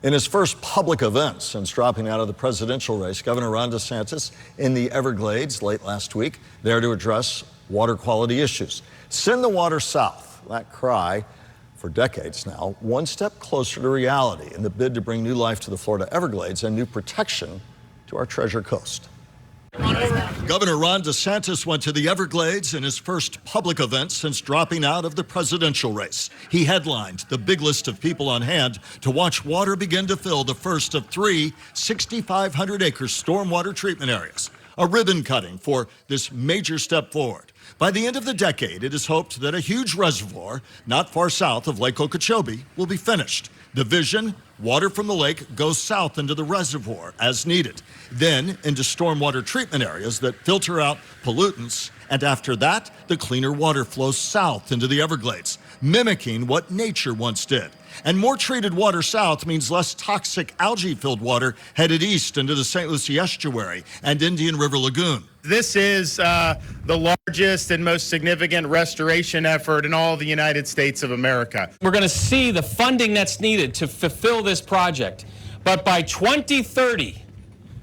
In his first public event since dropping out of the presidential race, Governor Ron DeSantis in the Everglades late last week, there to address water quality issues. Send the water south. That cry for decades now, one step closer to reality in the bid to bring new life to the Florida Everglades and new protection to our Treasure Coast. Governor Ron DeSantis went to the Everglades in his first public event since dropping out of the presidential race. He headlined the big list of people on hand to watch water begin to fill the first of three 6,500-acre stormwater treatment areas, a ribbon cutting for this major step forward. By the end of the decade, it is hoped that a huge reservoir not far south of Lake Okeechobee will be finished. The vision, water from the lake goes south into the reservoir as needed, then into stormwater treatment areas that filter out pollutants, and after that, the cleaner water flows south into the Everglades, mimicking what nature once did. And more treated water south means less toxic algae-filled water headed east into the St. Lucie Estuary and Indian River Lagoon. This is the largest and most significant restoration effort in all of the United States of America. We're going to see the funding that's needed to fulfill this project. But by 2030,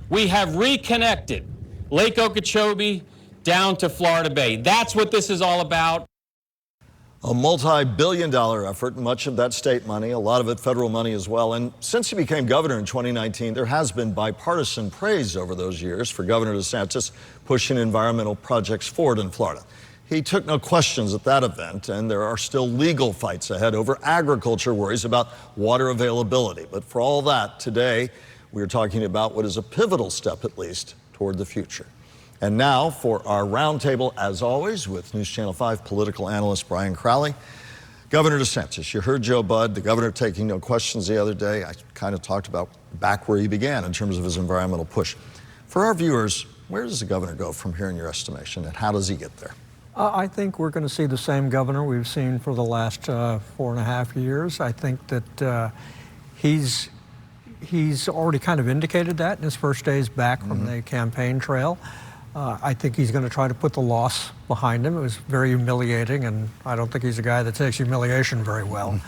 we have reconnected Lake Okeechobee down to Florida Bay. That's what this is all about. A multi-billion-dollar effort, much of that state money, a lot of it federal money as well. And since he became governor in 2019, there has been bipartisan praise over those years for Governor DeSantis pushing environmental projects forward in Florida. He took no questions at that event, and there are still legal fights ahead over agriculture worries about water availability. But for all that, today we are talking about what is a pivotal step, at least, toward the future. And now for our roundtable, as always, with News Channel 5 political analyst Brian Crowley. Governor DeSantis, you heard Joe Budd, the governor taking no questions the other day. I kind of talked about back where he began in terms of his environmental push. For our viewers, where does the governor go from here in your estimation, and how does he get there? I think we're going to see the same governor we've seen for the last 4.5 years. I think that he's already kind of indicated that in his first days back from the campaign trail. I think he's going to try to put the loss behind him. It was very humiliating, and I don't think he's a guy that takes humiliation very well.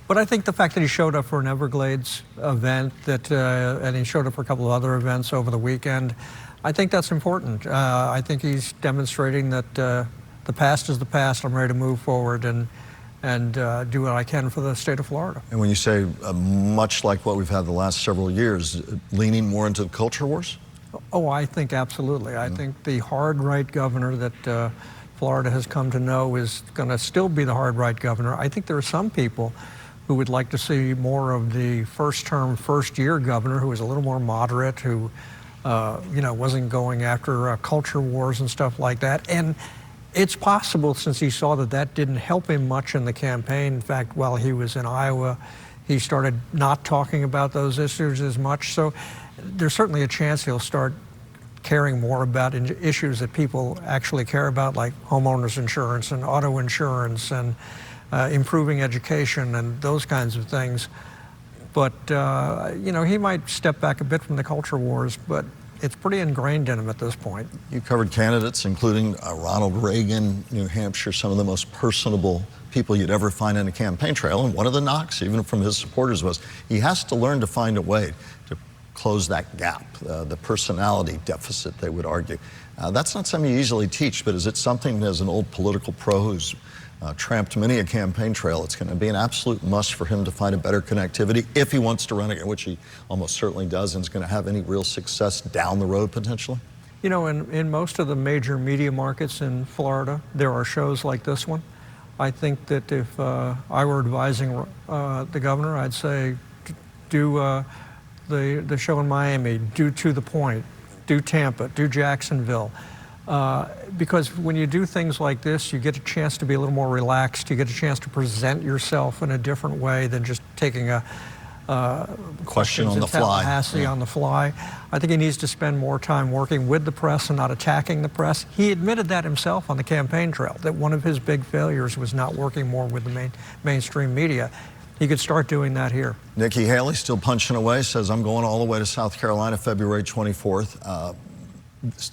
But I think the fact that he showed up for an Everglades event, and he showed up for a couple of other events over the weekend, I think that's important. I think he's demonstrating that the past is the past. I'm ready to move forward and do what I can for the state of Florida. And when you say much like what we've had the last several years, leaning more into the culture wars? Oh, I think absolutely. I think the hard right governor that Florida has come to know is going to still be the hard right governor. I think there are some people who would like to see more of the first-term, first-year governor who was a little more moderate, who wasn't going after culture wars and stuff like that. And it's possible, since he saw that that didn't help him much in the campaign. In fact, while he was in Iowa, he started not talking about those issues as much. So there's certainly a chance he'll start caring more about issues that people actually care about, like homeowners insurance and auto insurance and improving education and those kinds of things. But, he might step back a bit from the culture wars, but it's pretty ingrained in him at this point. You covered candidates, including Ronald Reagan, New Hampshire, some of the most personable people you'd ever find in a campaign trail. And one of the knocks, even from his supporters, was he has to learn to find a way to close that gap, the personality deficit, they would argue. That's not something you easily teach, but is it something, as an old political pro who's tramped many a campaign trail, it's going to be an absolute must for him to find a better connectivity if he wants to run again, which he almost certainly does, and is going to have any real success down the road potentially? You know, in most of the major media markets in Florida, there are shows like this one. I think that if I were advising the governor, I'd say do the show in Miami, do To the Point, do Tampa, do Jacksonville. Because when you do things like this, you get a chance to be a little more relaxed. You get a chance to present yourself in a different way than just taking a question on the fly. On the fly. I think he needs to spend more time working with the press and not attacking the press. He admitted that himself on the campaign trail, that one of his big failures was not working more with the mainstream media. He could start doing that here. Nikki Haley still punching away, says I'm going all the way to South Carolina February 24th.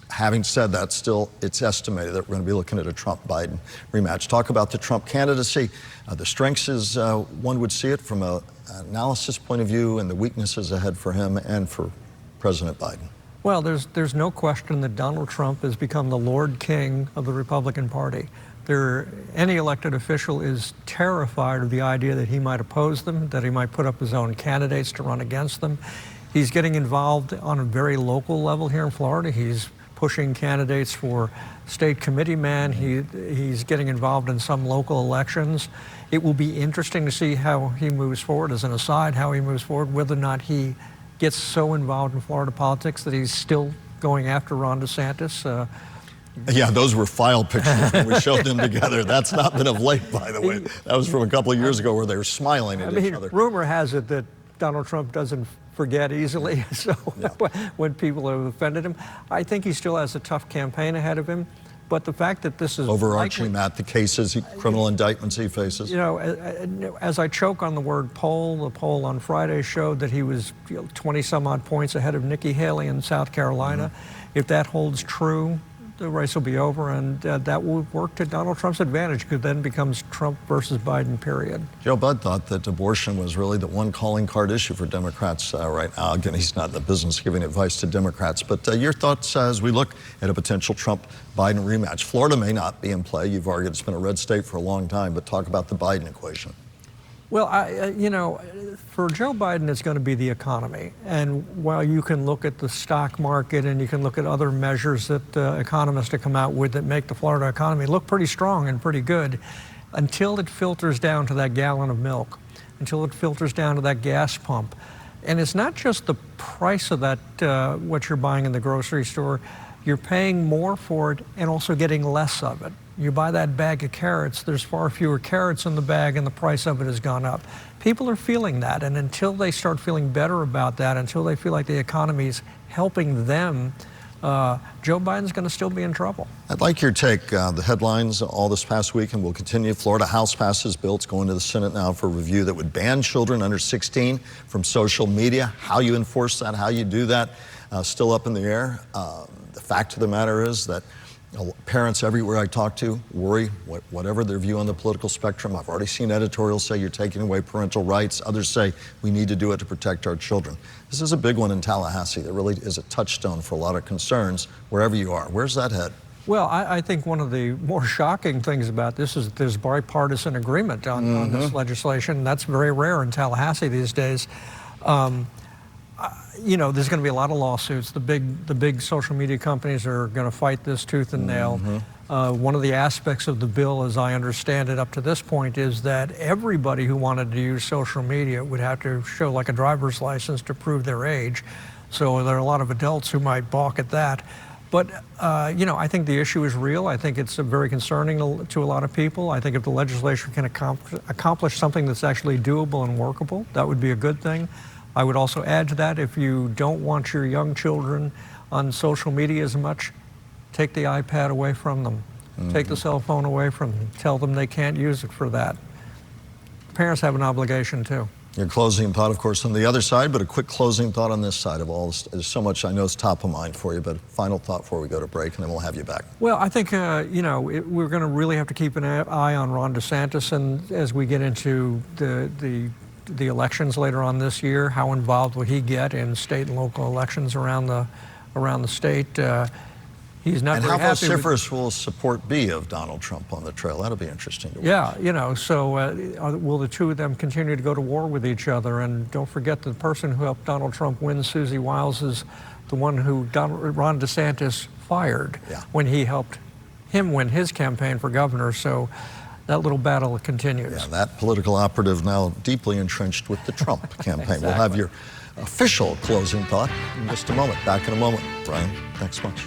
Having said that, still, it's estimated that we're going to be looking at a Trump-Biden rematch. Talk about the Trump candidacy. The strengths as one would see it from an analysis point of view, and the weaknesses ahead for him and for President Biden. Well, there's no question that Donald Trump has become the Lord King of the Republican Party. Any elected official is terrified of the idea that he might oppose them, that he might put up his own candidates to run against them. He's getting involved on a very local level here in Florida. He's pushing candidates for state committeeman. He's getting involved in some local elections. It will be interesting to see how he moves forward. As an aside, how he moves forward, whether or not he gets so involved in Florida politics that he's still going after Ron DeSantis. Yeah, those were file pictures when we showed them together. That's not been of late, by the way. That was from a couple of years ago where they were smiling at each other. Rumor has it that Donald Trump doesn't forget easily, so when people have offended him. I think he still has a tough campaign ahead of him, but the fact that this is overarching that, the cases, criminal indictments he faces. You know, as I choke on the word poll, the poll on Friday showed that he was 20-some-odd points ahead of Nikki Haley in South Carolina. If that holds true, the race will be over, and that will work to Donald Trump's advantage, because then becomes Trump versus Biden, period. Joe Budd thought that abortion was really the one calling card issue for Democrats right now. Again, he's not in the business of giving advice to Democrats, but your thoughts as we look at a potential Trump-Biden rematch. Florida may not be in play. You've argued it's been a red state for a long time, but talk about the Biden equation. Well, you know, for Joe Biden, it's going to be the economy. And while you can look at the stock market and you can look at other measures that economists have come out with that make the Florida economy look pretty strong and pretty good, until it filters down to that gallon of milk, until it filters down to that gas pump. And it's not just the price of that, what you're buying in the grocery store. You're paying more for it and also getting less of it. You buy that bag of carrots, there's far fewer carrots in the bag and the price of it has gone up. People are feeling that, and until they start feeling better about that, until they feel like the economy is helping them, Joe Biden's going to still be in trouble. I'd like your take. The headlines all this past week, and will continue. Florida House passes bill. It's going to the Senate now for review that would ban children under 16 from social media. How you enforce that, how you do that, still up in the air. The fact of the matter is that parents everywhere I talk to worry, whatever their view on the political spectrum. I've already seen editorials say you're taking away parental rights. Others say we need to do it to protect our children. This is a big one in Tallahassee. That really is a touchstone for a lot of concerns wherever you are. Where's that head? Well, I think one of the more shocking things about this is that there's bipartisan agreement on this legislation. That's very rare in Tallahassee these days. You know, there's going to be a lot of lawsuits. The big social media companies are going to fight this tooth and nail. One of the aspects of the bill, as I understand it up to this point, is that everybody who wanted to use social media would have to show like a driver's license to prove their age. So there are a lot of adults who might balk at that. But, you know, I think the issue is real. I think it's very concerning to a lot of people. I think if the legislature can accomplish something that's actually doable and workable, that would be a good thing. I would also add to that, if you don't want your young children on social media as much, take the iPad away from them. Take the cell phone away from them. Tell them they can't use it for that. Parents have an obligation too. Your closing thought, of course, on the other side, but a quick closing thought on this side of all this. There's so much I know is top of mind for you, but final thought before we go to break, and then we'll have you back. Well, I think, you know, we're going to really have to keep an eye on Ron DeSantis, and as we get into the elections later on this year, how involved will he get in state and local elections around the state? He's not and very how happy vociferous will support be of Donald Trump on the trail? That'll be interesting to watch. Yeah, you know, so will the two of them continue to go to war with each other? And don't forget the person who helped Donald Trump win, Susie Wiles, is the one who Ron DeSantis fired when he helped him win his campaign for governor. So that little battle continues. Yeah, that political operative now deeply entrenched with the Trump campaign. Exactly. We'll have your official closing thought in just a moment. Back in a moment. Brian, thanks much.